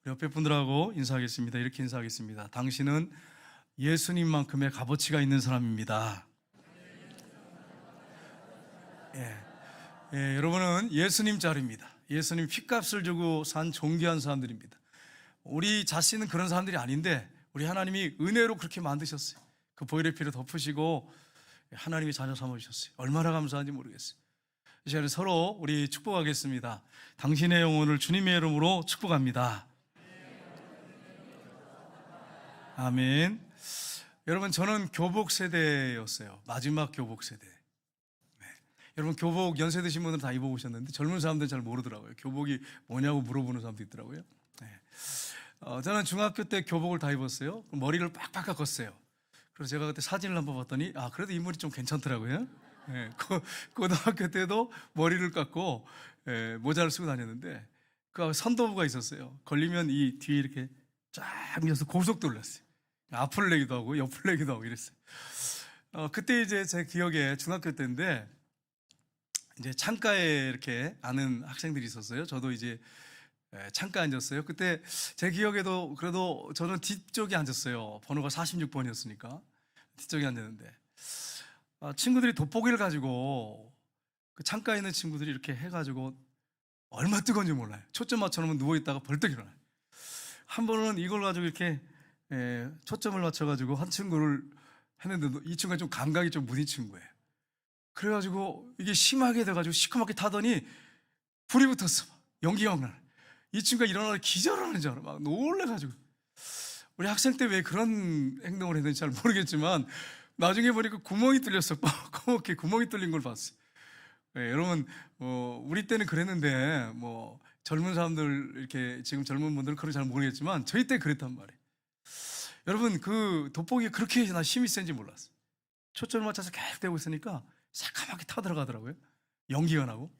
옆에 분들하고 인사하겠습니다. 이렇게 인사하겠습니다. 당신은 예수님만큼의 값어치가 있는 사람입니다. 여러분은 예수님 자리입니다. 예수님 핏값을 주고 산 존귀한 사람들입니다. 우리 자신은 그런 사람들이 아닌데 우리 하나님이 은혜로 그렇게 만드셨어요. 그 보혈의 피를 덮으시고 하나님이 자녀 삼아주셨어요. 얼마나 감사한지 모르겠어요. 이 시간에 서로 우리 축복하겠습니다. 당신의 영혼을 주님의 이름으로 축복합니다. 아멘. 여러분, 저는 교복 세대였어요. 마지막 교복 세대. 여러분, 교복 연세 드신 분들은 다 입어보셨는데 젊은 사람들은 잘 모르더라고요. 교복이 뭐냐고 물어보는 사람도 있더라고요. 저는 중학교 때 교복을 다 입었어요. 머리를 빡빡 깎았어요. 그래서 제가 그때 사진을 한번 봤더니 그래도 이 머리 좀 괜찮더라고요. 고등학교 때도 머리를 깎고 모자를 쓰고 다녔는데 그 선도부가 있었어요. 걸리면 이 뒤에 이렇게 쫙 밀어서 고속도로를 냈어요. 앞을 내기도 하고 옆을 내기도 하고 이랬어요. 그때 이제 제 기억에 중학교 때인데 이제 창가에 이렇게 아는 학생들이 있었어요. 저도 이제 창가에 앉았어요. 그때 제 기억에도 그래도 저는 뒤쪽에 앉았어요. 번호가 46번이었으니까 뒤쪽에 앉았는데 친구들이 돋보기를 가지고 그 창가에 있는 친구들이 이렇게 해가지고 얼마 뜨거운지 몰라요. 초점 맞춰놓으면 누워있다가 벌떡 일어나요. 한 번은 이걸 가지고 이렇게 초점을 맞춰가지고 한 친구를 했는데 이 친구가 좀 감각이 좀 무딘 친구예요. 그래가지고 이게 심하게 돼가지고 시커멓게 타더니 불이 붙었어. 연기가 막 나요. 이 친구가 일어나서 기절을 하는 줄 알아. 막 놀래가지고. 우리 학생 때 왜 그런 행동을 했는지 잘 모르겠지만 나중에 보니까 구멍이 뚫렸어. 검게 구멍이 뚫린 걸 봤어요. 여러분, 우리 때는 그랬는데 젊은 사람들 이렇게 지금 젊은 분들은 그런 잘 모르겠지만 저희 때 그랬단 말이에요. 여러분, 그 돋보기가 그렇게 나 힘이 센지 몰랐어요. 초점을 맞춰서 계속 되고 있으니까 새까맣게 타들어가더라고요. 연기가 나고.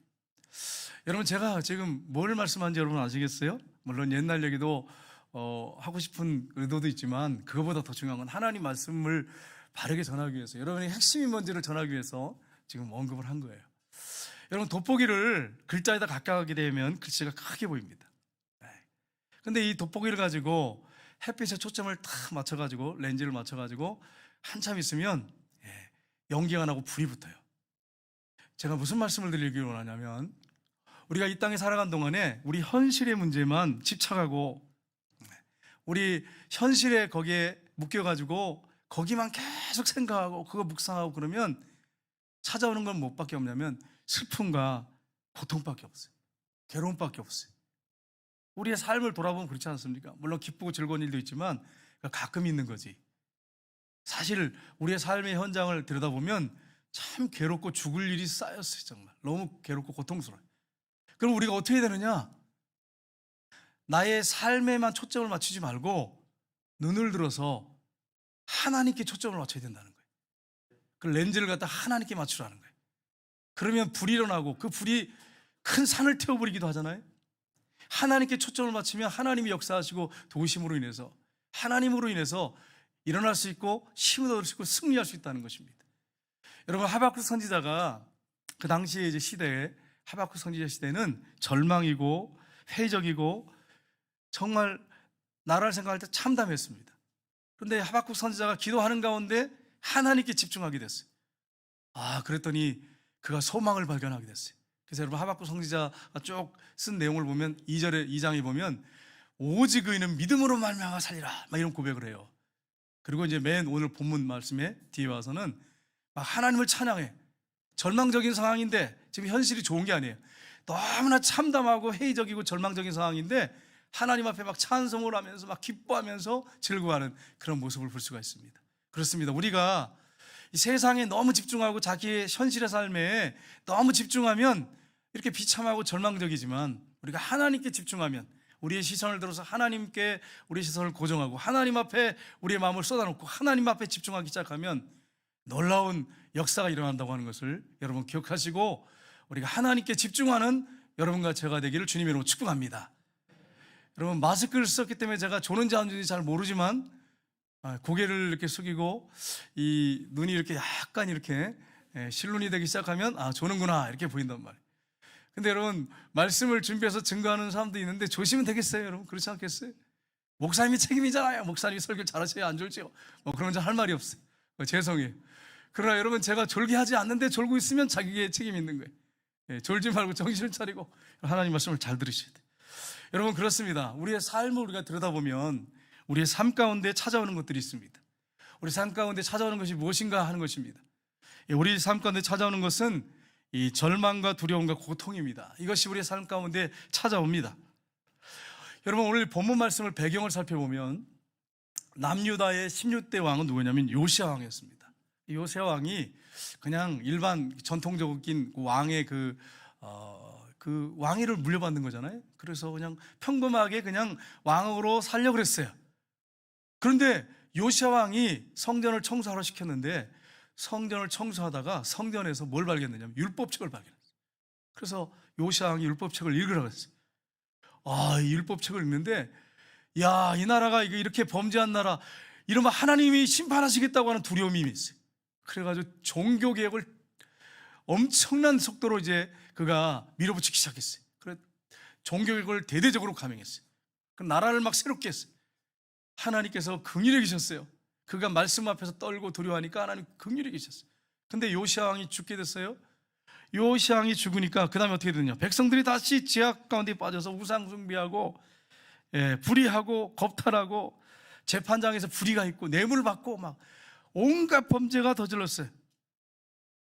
여러분, 제가 지금 뭘 말씀하는지 여러분 아시겠어요? 물론 옛날 얘기도 하고 싶은 의도도 있지만 그거보다 더 중요한 건 하나님 말씀을 바르게 전하기 위해서, 여러분이 핵심이 뭔지를 전하기 위해서 지금 언급을 한 거예요. 여러분, 돋보기를 글자에다 가까이 되면 글씨가 크게 보입니다. 근데 이 돋보기를 가지고 햇빛에 초점을 탁 맞춰가지고 렌즈를 맞춰가지고 한참 있으면 연기가 나고 불이 붙어요. 제가 무슨 말씀을 드리기 원하냐면 우리가 이 땅에 살아간 동안에 우리 현실의 문제만 집착하고 우리 현실에 거기에 묶여가지고 거기만 계속 생각하고 그거 묵상하고 그러면 찾아오는 건 뭐밖에 없냐면 슬픔과 고통밖에 없어요. 괴로움밖에 없어요. 우리의 삶을 돌아보면 그렇지 않습니까? 물론 기쁘고 즐거운 일도 있지만 가끔 있는 거지. 사실 우리의 삶의 현장을 들여다보면 참 괴롭고 죽을 일이 쌓였어요. 정말 너무 괴롭고 고통스러워요. 그럼 우리가 어떻게 되느냐? 나의 삶에만 초점을 맞추지 말고 눈을 들어서 하나님께 초점을 맞춰야 된다는 거예요. 그 렌즈를 갖다 하나님께 맞추라는 거예요. 그러면 불이 일어나고 그 불이 큰 산을 태워버리기도 하잖아요. 하나님께 초점을 맞추면 하나님이 역사하시고 도우심으로 인해서 하나님으로 인해서 일어날 수 있고 힘을 얻을 수 있고 승리할 수 있다는 것입니다. 여러분, 하박국 선지자가 그 당시에 이제 시대에 하박국 선지자 시대는 절망이고 회의적이고 정말 나라를 생각할 때 참담했습니다. 그런데 하박국 선지자가 기도하는 가운데 하나님께 집중하게 됐어요. 그랬더니 그가 소망을 발견하게 됐어요. 그래서 여러분, 하박국 선지자가 쭉 쓴 내용을 보면 2장에 보면 오직 의인은 믿음으로 말미암아 살리라 막 이런 고백을 해요. 그리고 이제 맨 오늘 본문 말씀에 뒤에 와서는 막 하나님을 찬양해. 절망적인 상황인데 지금 현실이 좋은 게 아니에요. 너무나 참담하고 회의적이고 절망적인 상황인데 하나님 앞에 막 찬송을 하면서 막 기뻐하면서 즐거워하는 그런 모습을 볼 수가 있습니다. 그렇습니다. 우리가 이 세상에 너무 집중하고 자기의 현실의 삶에 너무 집중하면 이렇게 비참하고 절망적이지만 우리가 하나님께 집중하면 우리의 시선을 들어서 하나님께 우리의 시선을 고정하고 하나님 앞에 우리의 마음을 쏟아놓고 하나님 앞에 집중하기 시작하면 놀라운 역사가 일어난다고 하는 것을 여러분 기억하시고 우리가 하나님께 집중하는 여러분과 제가 되기를 주님의 이름으로 축복합니다. 여러분, 마스크를 썼기 때문에 제가 조는지 안 조는지 잘 모르지만 고개를 이렇게 숙이고 이 눈이 이렇게 약간 이렇게 실눈이 되기 시작하면 조는구나 이렇게 보인단 말이에요. 근데 여러분, 말씀을 준비해서 증거하는 사람도 있는데 조심은 되겠어요, 여러분? 그렇지 않겠어요? 목사님이 책임이잖아요. 목사님이 설교를 잘하셔야 안 졸지요. 뭐 그런 건 할 말이 없어요. 죄송해요. 그러나 여러분, 제가 졸기하지 않는데 졸고 있으면 자기의 책임이 있는 거예요. 예, 졸지 말고 정신을 차리고 하나님 말씀을 잘 들으셔야 돼요. 여러분, 그렇습니다. 우리의 삶을 우리가 들여다보면 우리의 삶 가운데 찾아오는 것들이 있습니다. 우리 삶 가운데 찾아오는 것이 무엇인가 하는 것입니다. 우리 삶 가운데 찾아오는 것은 이 절망과 두려움과 고통입니다. 이것이 우리의 삶 가운데 찾아옵니다. 여러분, 오늘 본문 말씀을 배경을 살펴보면 남유다의 16대 왕은 누구냐면 요시야 왕이었습니다. 요시야 왕이 그냥 일반 전통적인 왕의 그 왕위를 물려받는 거잖아요. 그래서 그냥 평범하게 그냥 왕으로 살려고 그랬어요. 그런데 요시야 왕이 성전을 청소하러 시켰는데 성전을 청소하다가 성전에서 뭘 발견했냐면 율법책을 발견했어요. 그래서 요시야 왕이 율법책을 읽으라고 했어요. 이 율법책을 읽는데, 야, 이 나라가 이렇게 범죄한 나라, 이러면 하나님이 심판하시겠다고 하는 두려움이 있어요. 그래가지고 종교개혁을 엄청난 속도로 이제 그가 밀어붙이기 시작했어요. 그래 종교개혁을 대대적으로 감행했어요. 그 나라를 막 새롭게 했어요. 하나님께서 긍휼히 계셨어요. 그가 말씀 앞에서 떨고 두려워하니까 하나님 긍휼히 계셨어요. 근데 요시야 왕이 죽게 됐어요. 요시야 왕이 죽으니까 그 다음에 어떻게 되느냐, 백성들이 다시 지악 가운데 빠져서 우상 숭배하고 불의하고 겁탈하고 재판장에서 불의가 있고 뇌물을 받고 막 온갖 범죄가 저질렀어요.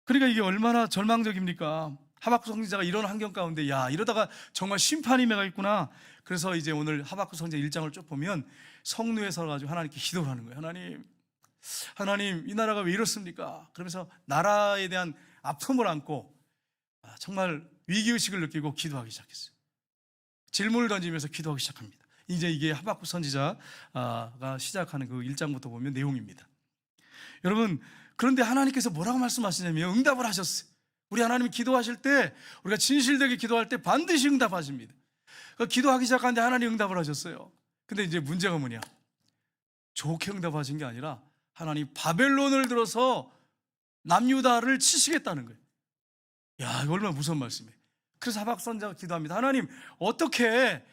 그러니까 이게 얼마나 절망적입니까? 하박국 선지자가 이런 환경 가운데, 야, 이러다가 정말 심판이 임하겠구나. 그래서 이제 오늘 하박국 선지자 1장을 쭉 보면 성루에 서가지고 하나님께 기도를 하는 거예요. 하나님, 이 나라가 왜 이렇습니까? 그러면서 나라에 대한 아픔을 안고 정말 위기의식을 느끼고 기도하기 시작했어요. 질문을 던지면서 기도하기 시작합니다. 이제 이게 하박국 선지자가 시작하는 그 1장부터 보면 내용입니다. 여러분, 그런데 하나님께서 뭐라고 말씀하시냐면 응답을 하셨어요. 우리 하나님이 기도하실 때, 우리가 진실되게 기도할 때 반드시 응답하십니다. 기도하기 시작하는데 하나님 응답을 하셨어요. 근데 이제 문제가 뭐냐, 좋게 응답하신 게 아니라 하나님 바벨론을 들어서 남유다를 치시겠다는 거예요. 야, 이거 얼마나 무서운 말씀이에요. 그래서 하박국 선지자가 기도합니다. 하나님, 어떻게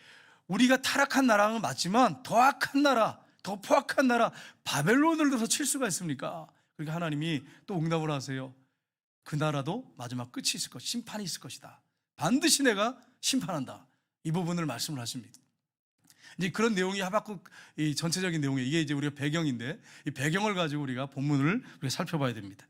우리가 타락한 나라는 맞지만 더 악한 나라, 더 포악한 나라 바벨론을 들어서 칠 수가 있습니까? 그러니까 하나님이 또 응답을 하세요. 그 나라도 마지막 끝이 있을 것이다. 심판이 있을 것이다. 반드시 내가 심판한다. 이 부분을 말씀을 하십니다. 이제 그런 내용이 하박국 이 전체적인 내용이에요. 이게 이제 우리가 배경인데, 이 배경을 가지고 우리가 본문을 우리가 살펴봐야 됩니다.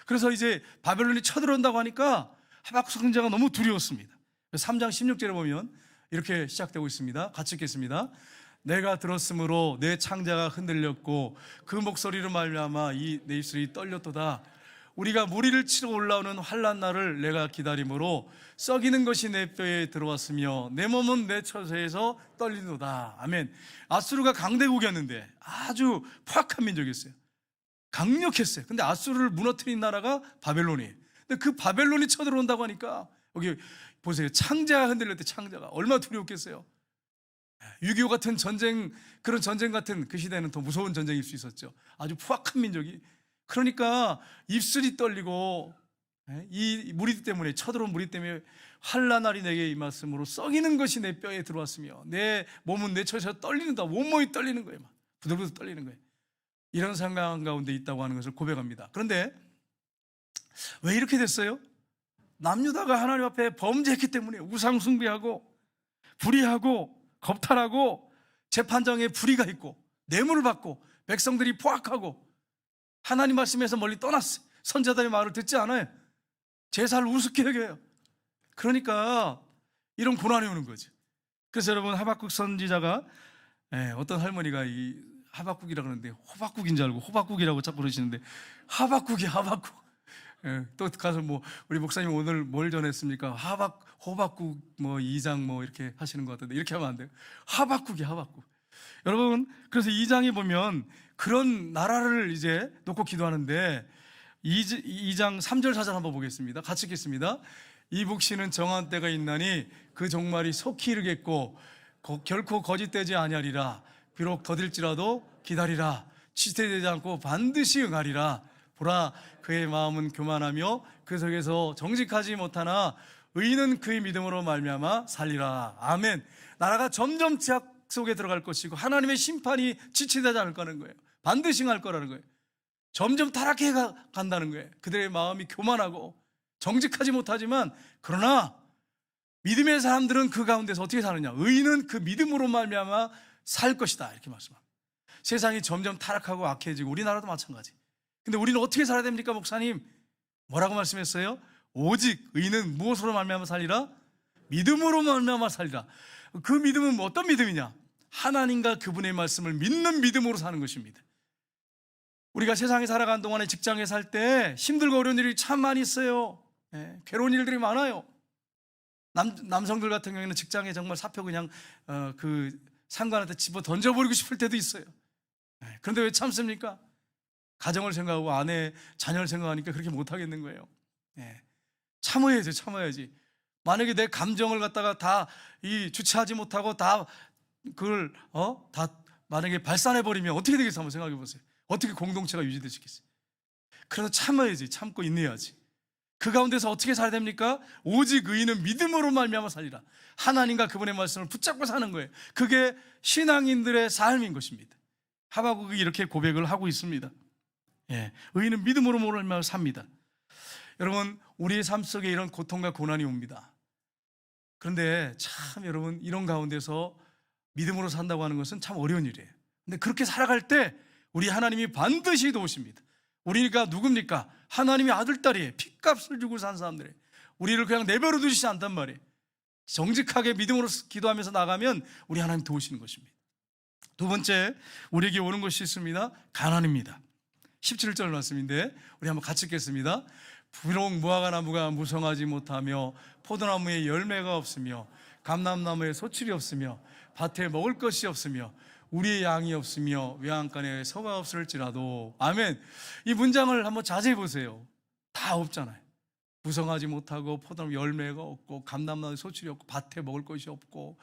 그래서 이제 바벨론이 쳐들어온다고 하니까 하박국 선지자가 너무 두려웠습니다. 3장 16절에 보면 이렇게 시작되고 있습니다. 같이 읽겠습니다. 내가 들었으므로 내 창자가 흔들렸고 그 목소리로 말미암아 내 입술이 떨렸도다. 우리가 무리를 치러 올라오는 환난 날을 내가 기다림으로 썩이는 것이 내 뼈에 들어왔으며 내 몸은 내 처소에서 떨리노다. 아멘. 아수르가 강대국이었는데 아주 포악한 민족이었어요. 강력했어요. 근데 아수르를 무너뜨린 나라가 바벨론이에요. 근데 그 바벨론이 쳐들어온다고 하니까, 여기 보세요. 창자가 흔들렸대. 창자가 얼마나 두려웠겠어요. 6.25 같은 전쟁, 그런 전쟁 같은 그 시대는 더 무서운 전쟁일 수 있었죠. 아주 포악한 민족이. 그러니까 입술이 떨리고, 이 무리 때문에, 쳐들어온 무리 때문에 환난 날이 내게 임했으므로 썩이는 것이 내 뼈에 들어왔으며 내 몸은 내 처에서 떨리는다. 온몸이 떨리는 거예요. 막 부들부들 떨리는 거예요. 이런 상황 가운데 있다고 하는 것을 고백합니다. 그런데 왜 이렇게 됐어요? 남유다가 하나님 앞에 범죄했기 때문에, 우상 숭배하고 불의하고 겁탈하고 재판장에 불의가 있고 뇌물을 받고 백성들이 포악하고 하나님 말씀에서 멀리 떠났어요. 선지자들의 말을 듣지 않아요. 제사를 우습게 여겨요. 그러니까 이런 고난이 오는 거죠. 그래서 여러분, 하박국 선지자가 어떤 할머니가 이 하박국이라 그러는데 호박국인 줄 알고 호박국이라고 자꾸 그러시는데, 하박국이야, 하박국. 또 가서 뭐 우리 목사님 오늘 뭘 전했습니까? 호박국 뭐 2장 뭐 이렇게 하시는 것 같은데, 이렇게 하면 안 돼요. 하박국이야, 하박국. 여러분, 그래서 2장에 보면 그런 나라를 이제 놓고 기도하는데, 2장 3절 4절 한번 보겠습니다. 같이 읽겠습니다. 이 북시는 정한 때가 있나니 그 종말이 속히 이르겠고 결코 거짓되지 아니하리라. 비록 더딜지라도 기다리라. 지체되지 않고 반드시 응하리라. 보라, 그의 마음은 교만하며 그 속에서 정직하지 못하나 의인은 그의 믿음으로 말미암아 살리라. 아멘. 나라가 점점 죄악 속에 들어갈 것이고 하나님의 심판이 지체되지 않을 거라는 거예요. 반드시 갈 거라는 거예요. 점점 타락해 간다는 거예요. 그들의 마음이 교만하고 정직하지 못하지만, 그러나 믿음의 사람들은 그 가운데서 어떻게 사느냐? 의인은 그 믿음으로 말미암아 살 것이다, 이렇게 말씀합니다. 세상이 점점 타락하고 악해지고 우리나라도 마찬가지. 근데 우리는 어떻게 살아야 됩니까, 목사님? 뭐라고 말씀했어요? 오직 의인은 무엇으로 말미암아 살리라? 믿음으로 말미암아 살리라. 그 믿음은 어떤 믿음이냐? 하나님과 그분의 말씀을 믿는 믿음으로 사는 것입니다. 우리가 세상에 살아가는 동안에 직장에 살 때 힘들고 어려운 일이 참 많이 있어요. 괴로운 일들이 많아요. 남성들 같은 경우에는 직장에 정말 사표 그냥 그 상관한테 집어 던져버리고 싶을 때도 있어요. 그런데 왜 참습니까? 가정을 생각하고 아내, 자녀를 생각하니까 그렇게 못하겠는 거예요. 참아야지, 참아야지. 만약에 내 감정을 갖다가 다 주체하지 못하고 다 그걸 다 만약에 발산해버리면 어떻게 되겠어요? 한번 생각해 보세요. 어떻게 공동체가 유지되시겠어요? 그래서 참아야지, 참고 인내해야지. 그 가운데서 어떻게 살아야 됩니까? 오직 의인은 믿음으로 말미암아 살리라. 하나님과 그분의 말씀을 붙잡고 사는 거예요. 그게 신앙인들의 삶인 것입니다. 하박국이 이렇게 고백을 하고 있습니다. 의인은 믿음으로 말미암아 삽니다. 여러분, 우리의 삶 속에 이런 고통과 고난이 옵니다. 그런데 참 여러분, 이런 가운데서 믿음으로 산다고 하는 것은 참 어려운 일이에요. 근데 그렇게 살아갈 때 우리 하나님이 반드시 도우십니다. 우리가 누굽니까? 하나님의 아들딸이에요. 핏값을 주고 산 사람들이에요. 우리를 그냥 내버려 두시지 않단 말이에요. 정직하게 믿음으로 기도하면서 나가면 우리 하나님 도우시는 것입니다. 두 번째, 우리에게 오는 것이 있습니다. 가난입니다. 17절 말씀인데 우리 한번 같이 읽겠습니다. 비록 무화과 나무가 무성하지 못하며 포도나무에 열매가 없으며 감람나무에 소출이 없으며 밭에 먹을 것이 없으며 우리의 양이 없으며 외양간에 소가 없을지라도. 아멘. 이 문장을 한번 자세히 보세요. 다 없잖아요. 무성하지 못하고 포도나무 열매가 없고 감람나무에 소출이 없고 밭에 먹을 것이 없고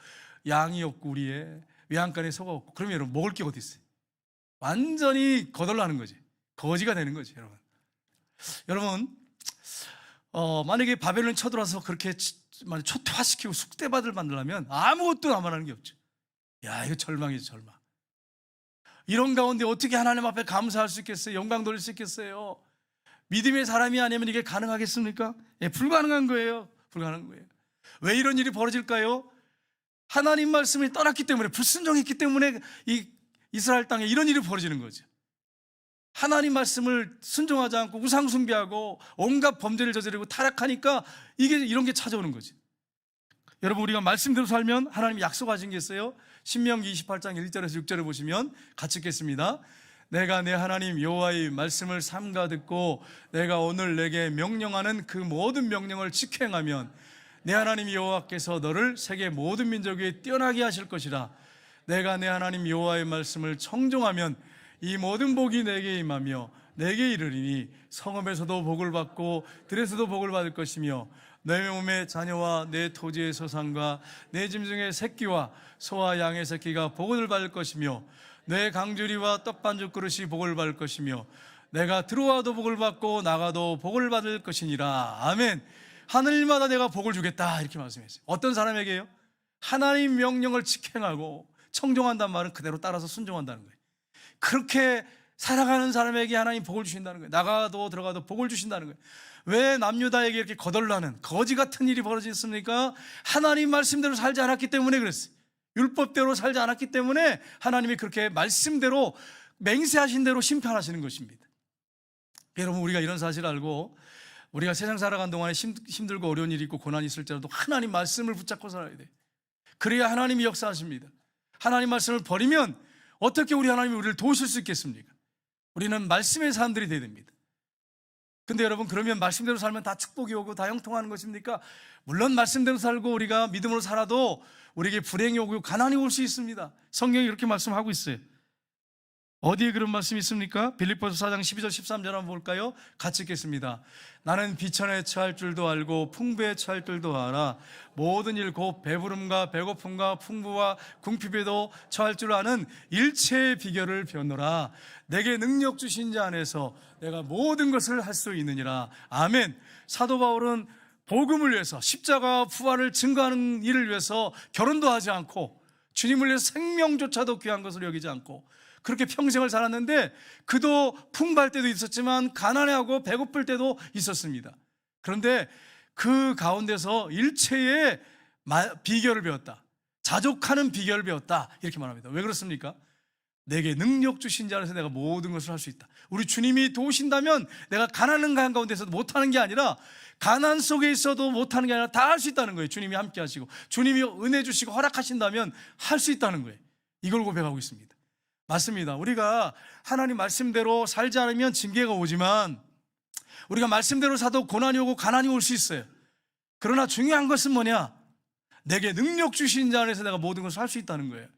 양이 없고 우리의 외양간에 소가 없고. 그러면 여러분, 먹을 게 어디 있어요? 완전히 거덜나는 거지. 거지가 되는 거지, 여러분. 여러분, 만약에 바벨론이 쳐들어와서 그렇게 초토화시키고 쑥대밭을 만들려면 아무것도 남아나는 게 없죠. 야, 이거 절망이죠, 절망. 이런 가운데 어떻게 하나님 앞에 감사할 수 있겠어요? 영광 돌릴 수 있겠어요? 믿음의 사람이 아니면 이게 가능하겠습니까? 불가능한 거예요. 불가능한 거예요. 왜 이런 일이 벌어질까요? 하나님 말씀이 떠났기 때문에, 불순종했기 때문에 이 이스라엘 땅에 이런 일이 벌어지는 거죠. 하나님 말씀을 순종하지 않고 우상 숭배하고 온갖 범죄를 저지르고 타락하니까 이런 게 찾아오는 거지. 여러분, 우리가 말씀대로 살면 하나님이 약속하신 게 있어요. 신명기 28장 1절에서 6절을 보시면 같이 읽겠습니다. 내가 내 하나님 여호와의 말씀을 삼가 듣고 내가 오늘 내게 명령하는 그 모든 명령을 직행하면 내 하나님 여호와께서 너를 세계 모든 민족 위에 뛰어나게 하실 것이라. 내가 내 하나님 여호와의 말씀을 청종하면 이 모든 복이 내게 임하며 내게 이르리니 성읍에서도 복을 받고 들에서도 복을 받을 것이며 내 몸의 자녀와 내 토지의 소산과 내 짐승의 새끼와 소와 양의 새끼가 복을 받을 것이며 내 강주리와 떡반죽 그릇이 복을 받을 것이며 내가 들어와도 복을 받고 나가도 복을 받을 것이니라. 아멘. 하늘마다 내가 복을 주겠다, 이렇게 말씀했어요. 어떤 사람에게요? 하나님 명령을 직행하고 청종한다는 말은 그대로 따라서 순종한다는 거예요. 그렇게 살아가는 사람에게 하나님 복을 주신다는 거예요. 나가도 들어가도 복을 주신다는 거예요. 왜 남유다에게 이렇게 거덜나는 거지 같은 일이 벌어졌습니까? 하나님 말씀대로 살지 않았기 때문에 그랬어요. 율법대로 살지 않았기 때문에 하나님이 그렇게 말씀대로 맹세하신 대로 심판하시는 것입니다. 여러분, 우리가 이런 사실을 알고 우리가 세상 살아가는 동안에 힘들고 어려운 일이 있고 고난이 있을지라도 하나님 말씀을 붙잡고 살아야 돼요. 그래야 하나님이 역사하십니다. 하나님 말씀을 버리면 어떻게 우리 하나님이 우리를 도우실 수 있겠습니까? 우리는 말씀의 사람들이 되어야 됩니다. 근데 여러분, 그러면 말씀대로 살면 다 축복이 오고 다 형통하는 것입니까? 물론 말씀대로 살고 우리가 믿음으로 살아도 우리에게 불행이 오고 가난이 올 수 있습니다. 성경이 이렇게 말씀하고 있어요. 어디에 그런 말씀이 있습니까? 빌립보서 4장 12절 13절 한번 볼까요? 같이 읽겠습니다. 나는 비천에 처할 줄도 알고 풍부에 처할 줄도 알아. 모든 일 곧 배부름과 배고픔과 풍부와 궁핍에도 처할 줄 아는 일체의 비결을 배웠노라. 내게 능력 주신 자 안에서 내가 모든 것을 할 수 있느니라. 아멘. 사도 바울은 복음을 위해서 십자가 부활을 증거하는 일을 위해서 결혼도 하지 않고 주님을 위해서 생명조차도 귀한 것으로 여기지 않고 그렇게 평생을 살았는데 그도 풍부할 때도 있었지만 가난해하고 배고플 때도 있었습니다. 그런데 그 가운데서 일체의 비결을 배웠다. 자족하는 비결을 배웠다. 이렇게 말합니다. 왜 그렇습니까? 내게 능력 주신 자 안에서 내가 모든 것을 할 수 있다. 우리 주님이 도우신다면 내가 가난한 가운데서도 못하는 게 아니라 가난 속에 있어도 못하는 게 아니라 다 할 수 있다는 거예요. 주님이 함께 하시고 주님이 은혜 주시고 허락하신다면 할 수 있다는 거예요. 이걸 고백하고 있습니다. 맞습니다. 우리가 하나님 말씀대로 살지 않으면 징계가 오지만 우리가 말씀대로 사도 고난이 오고 가난이 올 수 있어요. 그러나 중요한 것은 뭐냐? 내게 능력 주신 자 안에서 내가 모든 것을 할 수 있다는 거예요.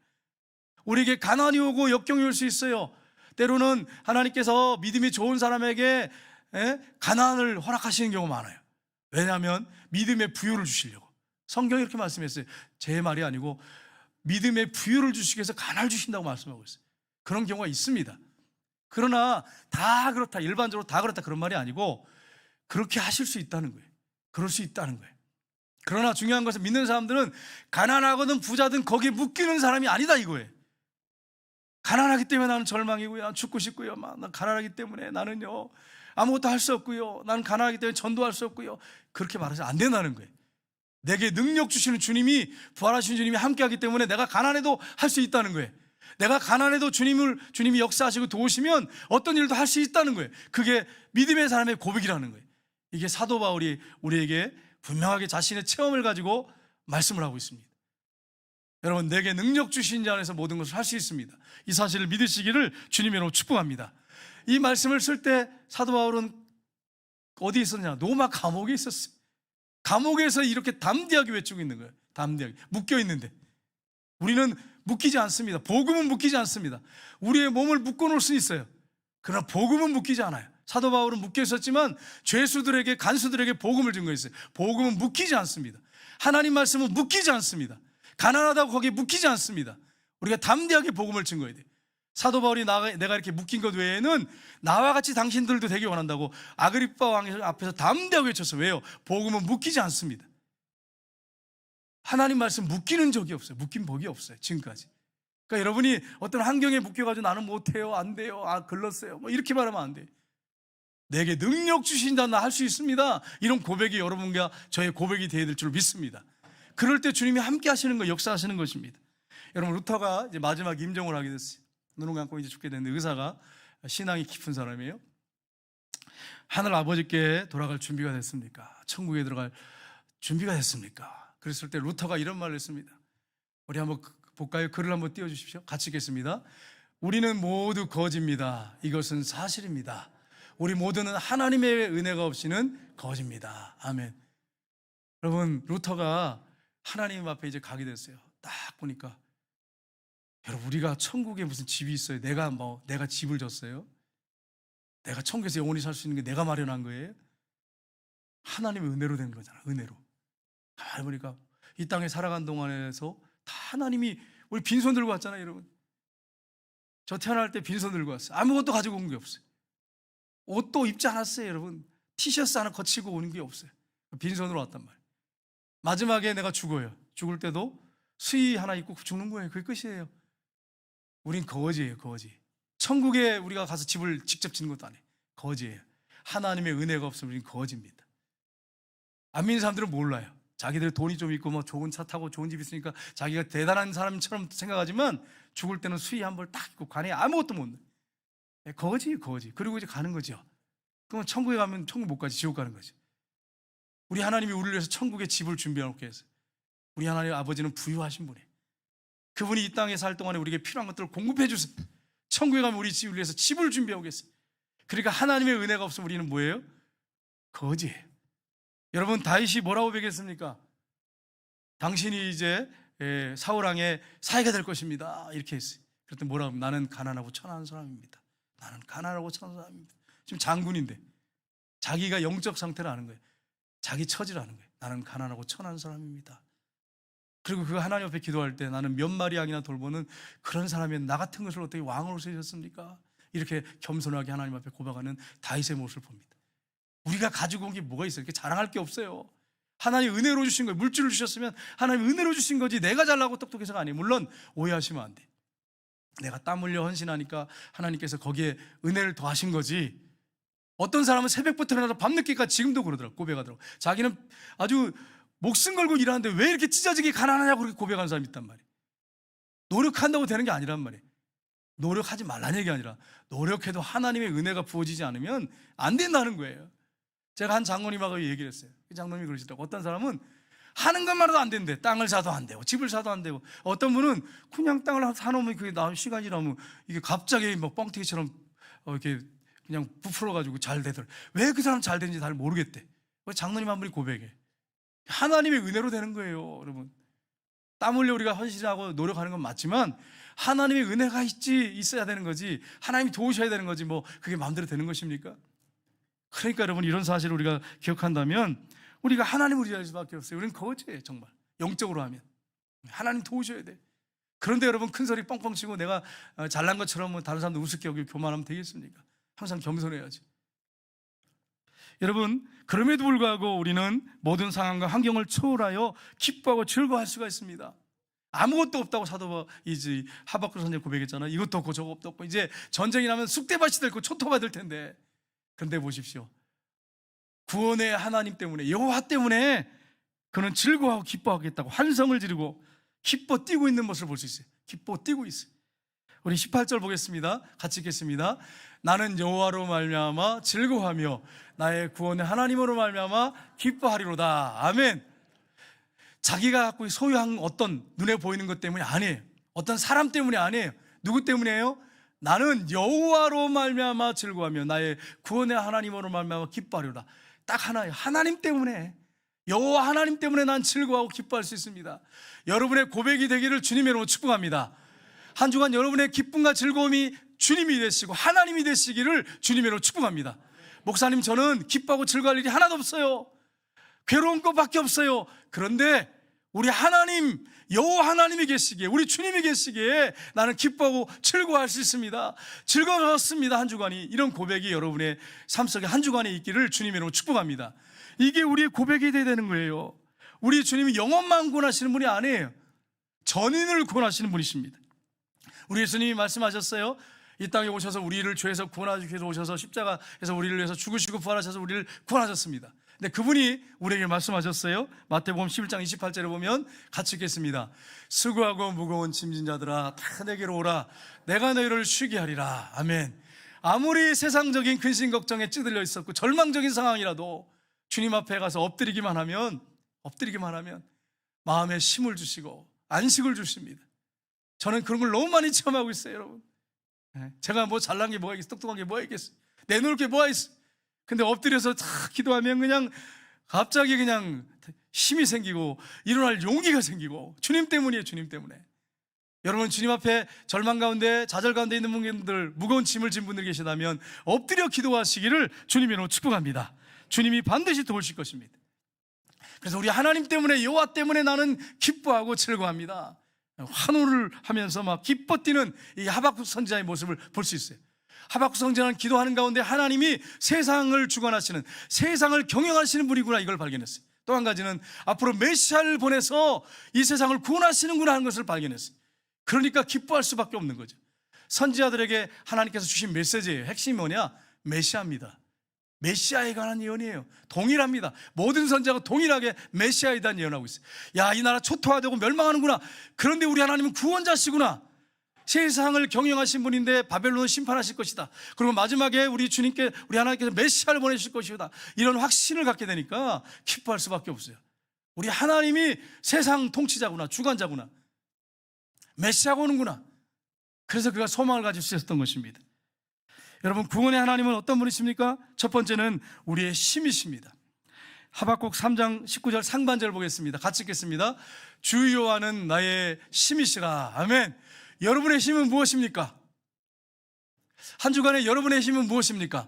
우리에게 가난이 오고 역경이 올 수 있어요. 때로는 하나님께서 믿음이 좋은 사람에게 가난을 허락하시는 경우가 많아요. 왜냐하면 믿음의 부유를 주시려고. 성경이 이렇게 말씀했어요. 제 말이 아니고 믿음의 부유를 주시기 위해서 가난을 주신다고 말씀하고 있어요. 그런 경우가 있습니다. 그러나 다 그렇다, 일반적으로 다 그렇다 그런 말이 아니고 그렇게 하실 수 있다는 거예요. 그럴 수 있다는 거예요. 그러나 중요한 것은 믿는 사람들은 가난하거든 부자든 거기에 묶이는 사람이 아니다 이거예요. 가난하기 때문에 나는 절망이고요, 난 죽고 싶고요, 난 가난하기 때문에 나는요 아무것도 할 수 없고요, 나는 가난하기 때문에 전도할 수 없고요, 그렇게 말해서 안 된다는 거예요. 내게 능력 주시는 주님이, 부활하신 주님이 함께하기 때문에 내가 가난해도 할 수 있다는 거예요. 내가 가난해도 주님이 역사하시고 도우시면 어떤 일도 할 수 있다는 거예요. 그게 믿음의 사람의 고백이라는 거예요. 이게 사도 바울이 우리에게 분명하게 자신의 체험을 가지고 말씀을 하고 있습니다. 여러분, 내게 능력 주신 자 안에서 모든 것을 할 수 있습니다. 이 사실을 믿으시기를 주님의 이름으로 축복합니다. 이 말씀을 쓸 때 사도 바울은 어디 있었냐? 로마 감옥에 있었어요. 감옥에서 이렇게 담대하게 외치고 있는 거예요. 담대하게 묶여 있는데 우리는 묶이지 않습니다. 복음은 묶이지 않습니다. 우리의 몸을 묶어놓을 수 있어요. 그러나 복음은 묶이지 않아요. 사도 바울은 묶여 있었지만 죄수들에게, 간수들에게 복음을 증거했어요. 복음은 묶이지 않습니다. 하나님 말씀은 묶이지 않습니다. 가난하다고 거기에 묶이지 않습니다. 우리가 담대하게 복음을 증거해야 돼요. 사도 바울이 내가 이렇게 묶인 것 외에는 나와 같이 당신들도 되기 원한다고 아그리빠 왕 앞에서 담대하게 외쳤어요. 왜요? 복음은 묶이지 않습니다. 하나님 말씀 묶이는 적이 없어요. 묶인 법이 없어요. 지금까지. 그러니까 여러분이 어떤 환경에 묶여가지고 나는 못해요, 안 돼요, 글렀어요, 뭐 이렇게 말하면 안 돼요. 내게 능력 주신다, 나 할 수 있습니다. 이런 고백이 여러분과 저의 고백이 되어야 될 줄 믿습니다. 그럴 때 주님이 함께 하시는 거, 역사하시는 것입니다. 여러분, 루터가 이제 마지막 임종을 하게 됐어요. 눈을 감고 이제 죽게 됐는데 의사가 신앙이 깊은 사람이에요. 하늘 아버지께 돌아갈 준비가 됐습니까? 천국에 들어갈 준비가 됐습니까? 그랬을 때 루터가 이런 말을 했습니다. 우리 한번 볼까요? 글을 한번 띄워주십시오. 같이 읽겠습니다. 우리는 모두 거지입니다. 이것은 사실입니다. 우리 모두는 하나님의 은혜가 없이는 거지입니다. 아멘. 여러분, 루터가 하나님 앞에 이제 가게 됐어요. 딱 보니까 여러분, 우리가 천국에 무슨 집이 있어요? 내가 집을 줬어요? 내가 천국에서 영원히 살 수 있는 게 내가 마련한 거예요? 하나님의 은혜로 된 거잖아. 은혜로. 가만히 보니까 이 땅에 살아간 동안에서 다 하나님이, 우리 빈손 들고 왔잖아요, 여러분. 저 태어날 때 빈손 들고 왔어요. 아무것도 가지고 온 게 없어요. 옷도 입지 않았어요, 여러분. 티셔츠 하나 거치고 오는 게 없어요. 빈손으로 왔단 말이에요. 마지막에 내가 죽어요. 죽을 때도 수의 하나 입고 죽는 거예요. 그게 끝이에요. 우린 거지예요, 거지. 천국에 우리가 가서 집을 직접 짓는 것도 아니에요. 거지예요. 하나님의 은혜가 없으면 우린 거지입니다. 안 믿는 사람들은 몰라요. 자기들 돈이 좀 있고 뭐 좋은 차 타고 좋은 집 있으니까 자기가 대단한 사람처럼 생각하지만 죽을 때는 수의 한 벌 딱 입고 관에 아무것도 못 넣어요. 거지예요, 거지. 그리고 이제 가는 거죠. 그러면 천국에 가면 천국 못 가지, 지옥 가는 거지. 우리 하나님이 우리를 위해서 천국에 집을 준비해놓게 했어요. 우리 하나님 아버지는 부유하신 분이에요. 그분이 이 땅에 살 동안에 우리에게 필요한 것들을 공급해 주세요. 천국에 가면 우리 집을 위해서 집을 준비하고 계세요. 그러니까 하나님의 은혜가 없으면 우리는 뭐예요? 거지예요. 여러분, 다윗이 뭐라고 배겼습니까? 당신이 이제 사울왕의 사위가 될 것입니다. 이렇게 했어요. 그랬더니 뭐라고 하면, 나는 가난하고 천한 사람입니다. 나는 가난하고 천한 사람입니다. 지금 장군인데 자기가 영적 상태를 아는 거예요. 자기 처지를 아는 거예요. 나는 가난하고 천한 사람입니다. 그리고 그 하나님 앞에 기도할 때 나는 몇 마리 양이나 돌보는 그런 사람이면 나 같은 것을 어떻게 왕으로 세우셨습니까? 이렇게 겸손하게 하나님 앞에 고백하는 다윗의 모습을 봅니다. 우리가 가지고 온 게 뭐가 있어요? 이렇게 자랑할 게 없어요. 하나님 은혜로 주신 거예요. 물질을 주셨으면 하나님 은혜로 주신 거지 내가 잘나고 똑똑해서가 아니에요. 물론 오해하시면 안 돼. 내가 땀 흘려 헌신하니까 하나님께서 거기에 은혜를 더하신 거지. 어떤 사람은 새벽부터 일어나서 밤늦게까지 지금도 그러더라고. 고백하더라고. 자기는 아주 목숨 걸고 일하는데 왜 이렇게 찢어지게 가난하냐고 그렇게 고백하는 사람이 있단 말이에요. 노력한다고 되는 게 아니란 말이에요. 노력하지 말라는 얘기 아니라 노력해도 하나님의 은혜가 부어지지 않으면 안 된다는 거예요. 제가 한 장로님하고 얘기를 했어요. 그 장로님이 그러시더라고. 어떤 사람은 하는 것만 해도 안 된대. 땅을 사도 안 되고 집을 사도 안 되고, 어떤 분은 그냥 땅을 사놓으면 그게 나온 시간이라면 이게 갑자기 뭐 뻥튀기처럼 이렇게 그냥 부풀어가지고 잘 되더라. 왜 그 사람 잘 되는지 잘 모르겠대. 장로님 한 분이 고백해. 하나님의 은혜로 되는 거예요, 여러분. 땀 흘려 우리가 헌신하고 노력하는 건 맞지만 하나님의 은혜가 있어야 되는 거지, 하나님이 도우셔야 되는 거지 뭐 그게 마음대로 되는 것입니까? 그러니까 여러분, 이런 사실을 우리가 기억한다면 우리가 하나님을 의지할 수밖에 없어요. 우리는 거지예요, 정말. 영적으로 하면 하나님 도우셔야 돼. 그런데 여러분, 큰 소리 뻥뻥 치고 내가 잘난 것처럼 뭐 다른 사람도 우습게 여기고 교만하면 되겠습니까? 항상 겸손해야지. 여러분, 그럼에도 불구하고 우리는 모든 상황과 환경을 초월하여 기뻐하고 즐거워할 수가 있습니다. 아무것도 없다고 사도 이제 하박국 선지자 고백했잖아요. 이것도 없고 저것도 없고 이제 전쟁이 나면 쑥대밭이 될 거 초토가 될 텐데, 그런데 보십시오, 구원의 하나님 때문에, 여호와 때문에 그는 즐거워하고 기뻐하겠다고 환성을 지르고 기뻐 뛰고 있는 모습을 볼 수 있어요. 기뻐 뛰고 있어요. 우리 18절 보겠습니다. 같이 읽겠습니다. 나는 여호와로 말미암아 즐거워하며 나의 구원의 하나님으로 말미암아 기뻐하리로다. 아멘. 자기가 갖고 소유한 어떤 눈에 보이는 것 때문이 아니에요. 어떤 사람 때문이 아니에요. 누구 때문이에요? 나는 여호와로 말미암아 즐거워하며 나의 구원의 하나님으로 말미암아 기뻐하리로다. 딱 하나예요. 하나님 때문에, 여호와 하나님 때문에 난 즐거워하고 기뻐할 수 있습니다. 여러분의 고백이 되기를 주님의 이름으로 축복합니다. 한 주간 여러분의 기쁨과 즐거움이 주님이 되시고 하나님이 되시기를 주님의 이름으로 축복합니다. 목사님, 저는 기뻐하고 즐거워할 일이 하나도 없어요. 괴로운 것밖에 없어요. 그런데 우리 하나님, 여호와 하나님이 계시기에, 우리 주님이 계시기에 나는 기뻐하고 즐거워할 수 있습니다. 즐거웠습니다, 한 주간이. 이런 고백이 여러분의 삶 속에 한 주간에 있기를 주님의 이름으로 축복합니다. 이게 우리의 고백이 돼야 되는 거예요. 우리 주님이 영혼만 구원하시는 분이 아니에요. 전인을 구원하시는 분이십니다. 우리 예수님이 말씀하셨어요. 이 땅에 오셔서 우리를 죄에서 구원하기 위해서 오셔서 십자가에서 우리를 위해서 죽으시고 부활하셔서 우리를 구원하셨습니다. 근데 그분이 우리에게 말씀하셨어요. 마태복음 11장 28절에 보면 같이 읽겠습니다. 수고하고 무거운 짐진 자들아 다 내게로 오라. 내가 너희를 쉬게 하리라. 아멘. 아무리 세상적인 근심 걱정에 찌들려 있었고 절망적인 상황이라도 주님 앞에 가서 엎드리기만 하면 마음에 힘을 주시고 안식을 주십니다. 저는 그런 걸 너무 많이 체험하고 있어요, 여러분. 제가 뭐 잘난 게 뭐가 있겠어, 똑똑한 게 뭐가 있겠어, 내놓을 게 뭐가 있어. 근데 엎드려서 다 기도하면 그냥 갑자기 그냥 힘이 생기고 일어날 용기가 생기고, 주님 때문이에요, 주님 때문에. 여러분, 주님 앞에 절망 가운데 좌절 가운데 있는 분들, 무거운 짐을 진 분들 계시다면 엎드려 기도하시기를 주님의 이름으로 축복합니다. 주님이 반드시 도우실 것입니다. 그래서 우리 하나님 때문에, 여호와 때문에 나는 기뻐하고 즐거워합니다. 환호를 하면서 막 기뻐 뛰는 이 하박국 선지자의 모습을 볼 수 있어요. 하박국 선지자는 기도하는 가운데 하나님이 세상을 주관하시는, 세상을 경영하시는 분이구나, 이걸 발견했어요. 또 한 가지는 앞으로 메시아를 보내서 이 세상을 구원하시는구나 하는 것을 발견했어요. 그러니까 기뻐할 수밖에 없는 거죠. 선지자들에게 하나님께서 주신 메시지예요. 핵심이 뭐냐? 메시아입니다. 메시아에 관한 예언이에요. 동일합니다. 모든 선지자가 동일하게 메시아에 대한 예언하고 있어요. 야, 이 나라 초토화되고 멸망하는구나. 그런데 우리 하나님은 구원자시구나. 세상을 경영하신 분인데 바벨론을 심판하실 것이다. 그리고 마지막에 우리 주님께, 우리 하나님께서 메시아를 보내실 것이다. 이런 확신을 갖게 되니까 기뻐할 수밖에 없어요. 우리 하나님이 세상 통치자구나, 주관자구나, 메시아가 오는구나. 그래서 그가 소망을 가질 수 있었던 것입니다. 여러분, 구원의 하나님은 어떤 분이십니까? 첫 번째는 우리의 힘이십니다. 하박국 3장 19절 상반절 보겠습니다. 같이 읽겠습니다. 주 여호와는 나의 힘이시라. 아멘. 여러분의 힘은 무엇입니까? 한 주간에 여러분의 힘은 무엇입니까?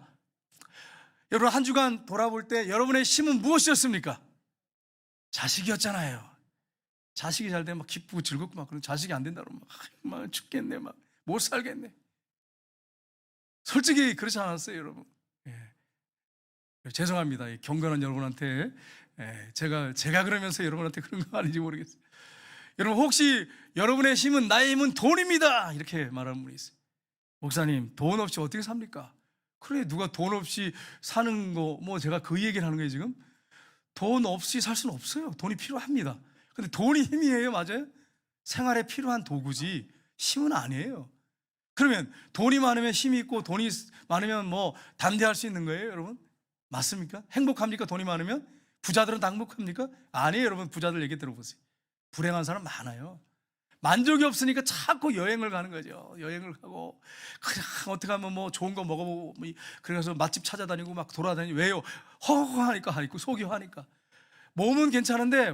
여러분, 한 주간 돌아볼 때 여러분의 힘은 무엇이었습니까? 자식이었잖아요. 자식이 잘 되면 막 기쁘고 즐겁고 막, 그런 자식이 안 된다 그러면 막 죽겠네, 막 못 살겠네. 솔직히 그렇지 않았어요, 여러분. 예. 죄송합니다. 경건한 여러분한테 제가 그러면서 여러분한테 그런 거 아닌지 모르겠어요. 여러분, 혹시 여러분의 힘은, 나의 힘은 돈입니다, 이렇게 말하는 분이 있어요. 목사님, 돈 없이 어떻게 삽니까? 그래, 누가 돈 없이 사는 거, 제가 그 얘기를 하는 거예요. 지금 돈 없이 살 수는 없어요. 돈이 필요합니다. 근데 돈이 힘이에요. 맞아요? 생활에 필요한 도구지 힘은 아니에요. 그러면 돈이 많으면 힘이 있고, 돈이 많으면 담대할 수 있는 거예요, 여러분? 맞습니까? 행복합니까? 돈이 많으면? 부자들은 다 행복합니까? 아니에요. 여러분, 부자들 얘기 들어보세요. 불행한 사람 많아요. 만족이 없으니까 자꾸 여행을 가는 거죠. 여행을 가고, 그냥 어떻게 하면 좋은 거 먹어보고, 그래서 맛집 찾아다니고 막 돌아다니고. 왜요? 허허하니까, 속이 화니까. 몸은 괜찮은데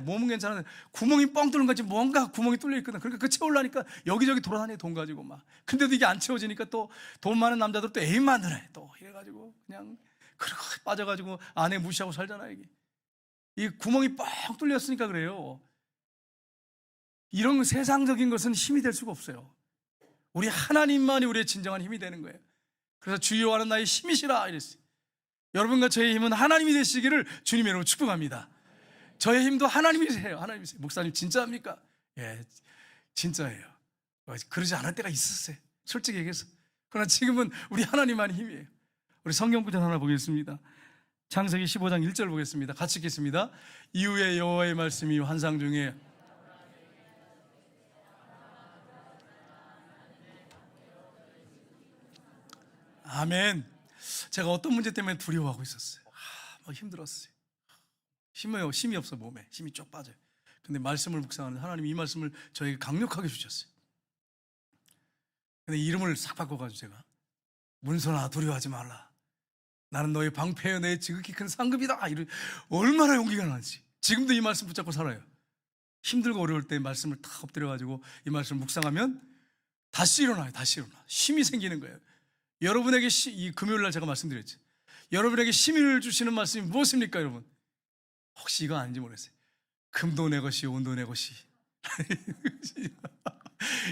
구멍이 뻥 뚫는 거지, 뭔가 구멍이 뚫려 있거든. 그러니까 그 채우려니까 여기저기 돌아다녀, 돈 가지고 막. 근데도 이게 안 채워지니까 또 돈 많은 남자들 또 애인 만드네, 또 이래가지고 그냥 그렇게 빠져가지고 아내 무시하고 살잖아. 이게 이 구멍이 뻥 뚫렸으니까 그래요. 이런 세상적인 것은 힘이 될 수가 없어요. 우리 하나님만이 우리의 진정한 힘이 되는 거예요. 그래서 주여와는 나의 힘이시라 이랬어요. 여러분과 저의 힘은 하나님이 되시기를 주님의 이름으로 축복합니다. 저의 힘도 하나님이세요. 하나님이세요. 목사님 진짜입니까? 예, 진짜예요. 그러지 않을 때가 있었어요, 솔직히 얘기해서. 그러나 지금은 우리 하나님만의 힘이에요. 우리 성경 구절 하나 보겠습니다. 창세기 15장 1절 보겠습니다. 같이 읽겠습니다. 이후에 여호와의 말씀이 환상 중에 아멘. 제가 어떤 문제 때문에 두려워하고 있었어요. 막 힘들었어요. 힘이 없어, 몸에 힘이 쭉 빠져요. 근데 말씀을 묵상하는 하나님이 이 말씀을 저에게 강력하게 주셨어요. 근데 이름을 싹 바꿔가지고 제가, 문선아 두려워하지 말라, 나는 너의 방패여 내 지극히 큰 상급이다. 얼마나 용기가 나는지. 지금도 이 말씀 붙잡고 살아요. 힘들고 어려울 때 말씀을 탁 엎드려가지고 이 말씀을 묵상하면 다시 일어나요. 다시 일어나. 힘이 생기는 거예요. 여러분에게 이 금요일날 제가 말씀드렸죠. 여러분에게 힘을 주시는 말씀이 무엇입니까, 여러분? 혹시 이거 아닌지 모르겠어요. 금도 내 것이, 온도 내 것이.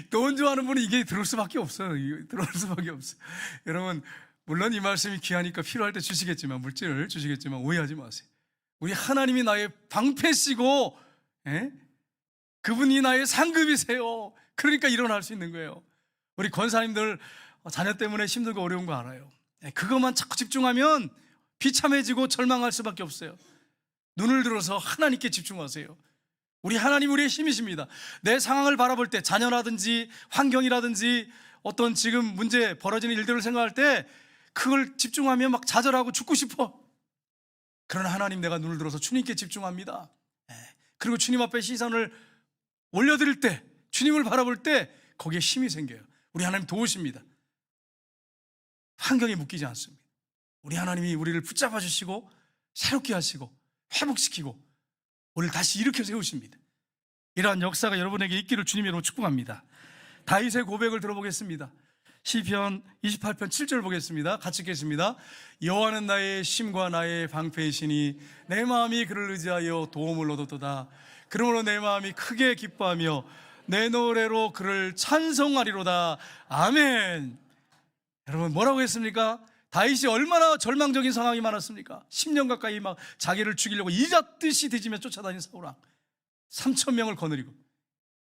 돈 좋아하는 분은 이게 들어올 수밖에 없어요. 들어올 수밖에 없어요. 여러분, 물론 이 말씀이 귀하니까 필요할 때 주시겠지만, 물질을 주시겠지만 오해하지 마세요. 우리 하나님이 나의 방패시고, 그분이 나의 상급이세요. 그러니까 일어날 수 있는 거예요. 우리 권사님들 자녀 때문에 힘들고 어려운 거 알아요. 그것만 자꾸 집중하면 비참해지고 절망할 수밖에 없어요. 눈을 들어서 하나님께 집중하세요. 우리 하나님 우리의 힘이십니다. 내 상황을 바라볼 때, 자녀라든지 환경이라든지 어떤 지금 문제 벌어지는 일들을 생각할 때 그걸 집중하면 막 좌절하고 죽고 싶어. 그러나 하나님, 내가 눈을 들어서 주님께 집중합니다. 그리고 주님 앞에 시선을 올려드릴 때, 주님을 바라볼 때 거기에 힘이 생겨요. 우리 하나님 도우십니다. 환경에 묶이지 않습니다. 우리 하나님이 우리를 붙잡아 주시고 새롭게 하시고 회복시키고 우리를 다시 일으켜 세우십니다. 이러한 역사가 여러분에게 있기를 주님의 이름으로 축복합니다. 다윗의 고백을 들어보겠습니다. 시편 28편 7절 보겠습니다. 같이 읽겠습니다. 여호와는 나의 힘과 나의 방패이시니 내 마음이 그를 의지하여 도움을 얻었도다. 그러므로 내 마음이 크게 기뻐하며 내 노래로 그를 찬송하리로다. 아멘. 여러분, 뭐라고 했습니까? 다윗이 얼마나 절망적인 상황이 많았습니까? 10년 가까이 막 자기를 죽이려고 이잣듯이 뒤지며 쫓아다닌 사울왕 3,000명을 거느리고.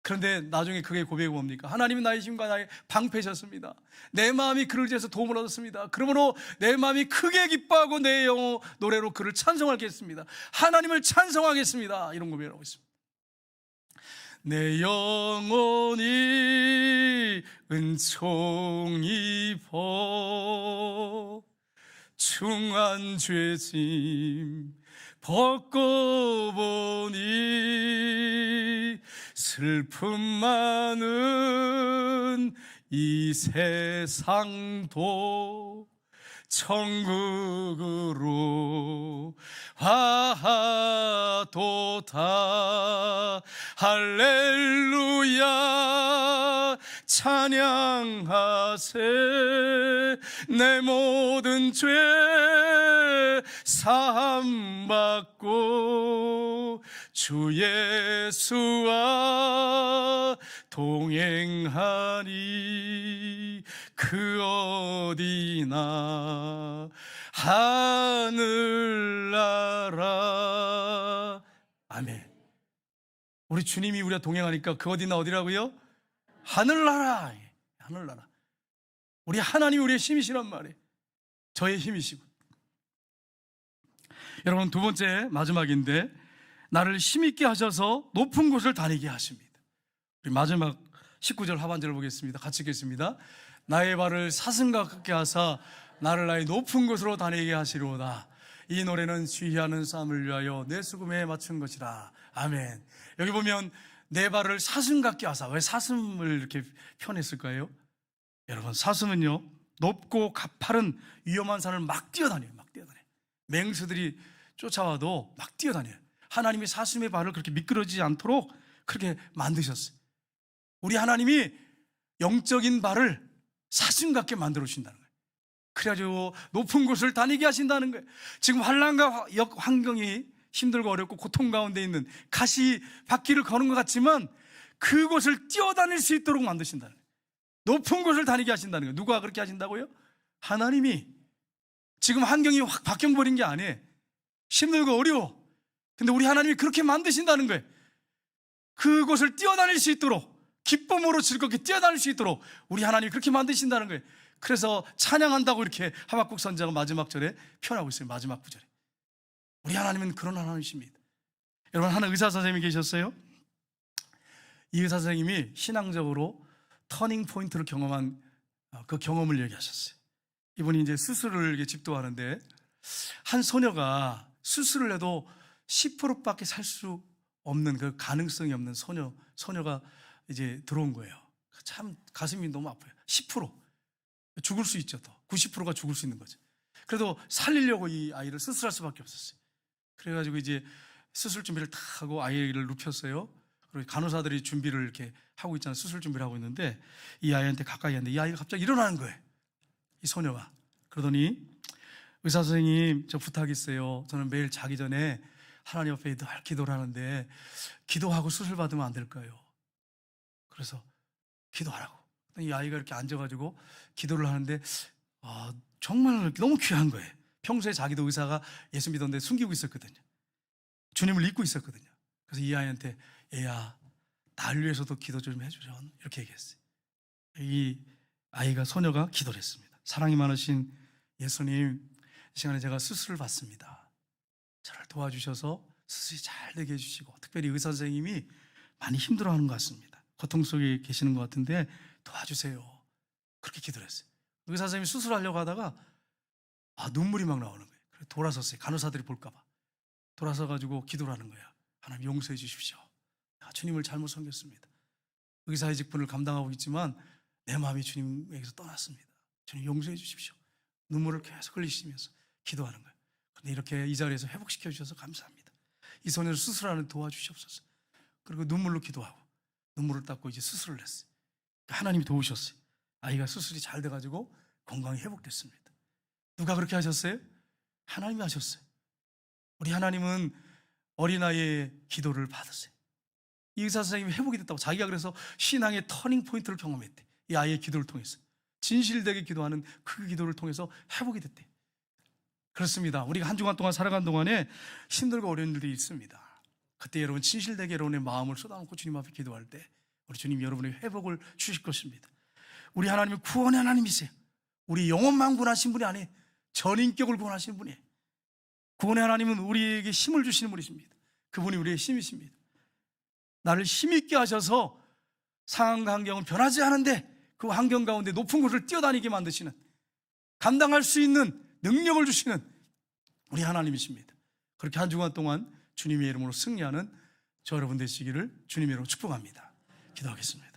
그런데 나중에 그게 고백이 뭡니까? 하나님은 나의 힘과 나의 방패셨습니다. 내 마음이 그를 위해서 도움을 얻었습니다. 그러므로 내 마음이 크게 기뻐하고 내 영혼 노래로 그를 찬송하겠습니다. 하나님을 찬송하겠습니다. 이런 고백을 하고 있습니다. 내 영혼이 은총 입어 중한 죄짐 벗고 보니 슬픔 많은 이 세상도 천국으로 하도다. 할렐루야 찬양하세. 내 모든 죄 사함받고 주 예수와 동행하니 그 어디나 하늘나라 우리 주님이 우리와 동행하니까 그 어디나 어디라고요? 하늘나라. 하늘나라. 우리 하나님이 우리의 힘이시란 말이에요. 저의 힘이시고. 여러분, 두 번째 마지막인데, 나를 힘있게 하셔서 높은 곳을 다니게 하십니다. 우리 마지막 19절 하반절을 보겠습니다. 같이 읽겠습니다. 나의 발을 사슴 같게 하사 나를 나의 높은 곳으로 다니게 하시리로다. 이 노래는 주의하는 싸움을 위하여 내 수금에 맞춘 것이라. 아멘. 여기 보면 내 발을 사슴 같게 하사. 왜 사슴을 이렇게 표현했을까요? 여러분, 사슴은요, 높고 가파른 위험한 산을 막 뛰어다녀요. 막 뛰어다녀요. 맹수들이 쫓아와도 막 뛰어다녀요. 하나님이 사슴의 발을 그렇게 미끄러지지 않도록 그렇게 만드셨어요. 우리 하나님이 영적인 발을 사슴 같게 만들어 주신다는 거예요. 그래가지고 높은 곳을 다니게 하신다는 거예요. 지금 환난과 환경이 힘들고 어렵고 고통 가운데 있는 가시 바퀴를 거는 것 같지만 그곳을 뛰어다닐 수 있도록 만드신다는 거예요. 높은 곳을 다니게 하신다는 거예요. 누가 그렇게 하신다고요? 하나님이. 지금 환경이 확 바뀌어버린 게 아니에요. 힘들고 어려워. 근데 우리 하나님이 그렇게 만드신다는 거예요. 그곳을 뛰어다닐 수 있도록, 기쁨으로 즐겁게 뛰어다닐 수 있도록 우리 하나님이 그렇게 만드신다는 거예요. 그래서 찬양한다고 이렇게 하박국 선지자가 마지막 절에 표현하고 있어요. 마지막 구절에. 우리 하나님은 그런 하나님이십니다. 여러분, 하나 의사 선생님이 계셨어요. 이 의사 선생님이 신앙적으로 터닝 포인트를 경험한 그 경험을 얘기하셨어요. 이분이 이제 수술을 집도하는데 한 소녀가 수술을 해도 10%밖에 살 수 없는 그 가능성이 없는 소녀가 이제 들어온 거예요. 참 가슴이 너무 아파요. 10% 죽을 수 있죠. 또 90%가 죽을 수 있는 거죠. 그래도 살리려고 이 아이를 수술할 수밖에 없었어요. 그래가지고 이제 수술 준비를 다 하고 아이를 눕혔어요. 그리고 간호사들이 준비를 이렇게 하고 있잖아요. 수술 준비를 하고 있는데 이 아이한테 가까이 했는데 이 아이가 갑자기 일어나는 거예요. 이 소녀가. 그러더니 의사 선생님, 저 부탁 있어요. 저는 매일 자기 전에 하나님 앞에 늘 기도를 하는데 기도하고 수술 받으면 안 될까요? 그래서 기도하라고. 이 아이가 이렇게 앉아가지고 기도를 하는데 정말 너무 귀한 거예요. 평소에 자기도 의사가 예수 믿었는데 숨기고 있었거든요. 주님을 잊고 있었거든요. 그래서 이 아이한테 얘야, 날 위해서도 기도 좀 해주렴, 이렇게 얘기했어요. 이 아이가, 소녀가 기도를 했습니다. 사랑이 많으신 예수님, 이 시간에 제가 수술을 받습니다. 저를 도와주셔서 수술이 잘 되게 해주시고, 특별히 의사 선생님이 많이 힘들어하는 것 같습니다. 고통 속에 계시는 것 같은데 도와주세요. 그렇게 기도를 했어요. 의사 선생님이 수술하려고 하다가 눈물이 막 나오는 거예요. 그래서 돌아섰어요. 간호사들이 볼까봐 돌아서가지고 기도를 하는 거야. 하나님 용서해 주십시오. 내가 주님을 잘못 섬겼습니다. 의사의 직분을 감당하고 있지만 내 마음이 주님에게서 떠났습니다. 주님 용서해 주십시오. 눈물을 계속 흘리시면서 기도하는 거예요. 그런데 이렇게 이 자리에서 회복시켜 주셔서 감사합니다. 이 소녀를 수술하는 도와주시옵소서. 그리고 눈물로 기도하고 눈물을 닦고 이제 수술을 했어요. 하나님이 도우셨어요. 아이가 수술이 잘 돼가지고 건강이 회복됐습니다. 누가 그렇게 하셨어요? 하나님이 하셨어요. 우리 하나님은 어린아이의 기도를 받으세요. 이 의사 선생님이 회복이 됐다고 자기가 그래서 신앙의 터닝 포인트를 경험했대. 이 아이의 기도를 통해서 진실되게 기도하는 그 기도를 통해서 회복이 됐대. 그렇습니다. 우리가 한 주간 동안 살아간 동안에 힘들고 어려운 일들이 있습니다. 그때 여러분 진실되게 여러분의 마음을 쏟아놓고 주님 앞에 기도할 때 우리 주님이 여러분에게 회복을 주실 것입니다. 우리 하나님은 구원의 하나님이세요. 우리 영혼만 구원하신 분이 아니에요. 전인격을 구원하시는 분이에요. 구원의 하나님은 우리에게 힘을 주시는 분이십니다. 그분이 우리의 힘이십니다. 나를 힘있게 하셔서 상황과 환경은 변하지 않은데 그 환경 가운데 높은 곳을 뛰어다니게 만드시는, 감당할 수 있는 능력을 주시는 우리 하나님이십니다. 그렇게 한 주간 동안 주님의 이름으로 승리하는 저 여러분 되시기를 주님의 이름으로 축복합니다. 기도하겠습니다.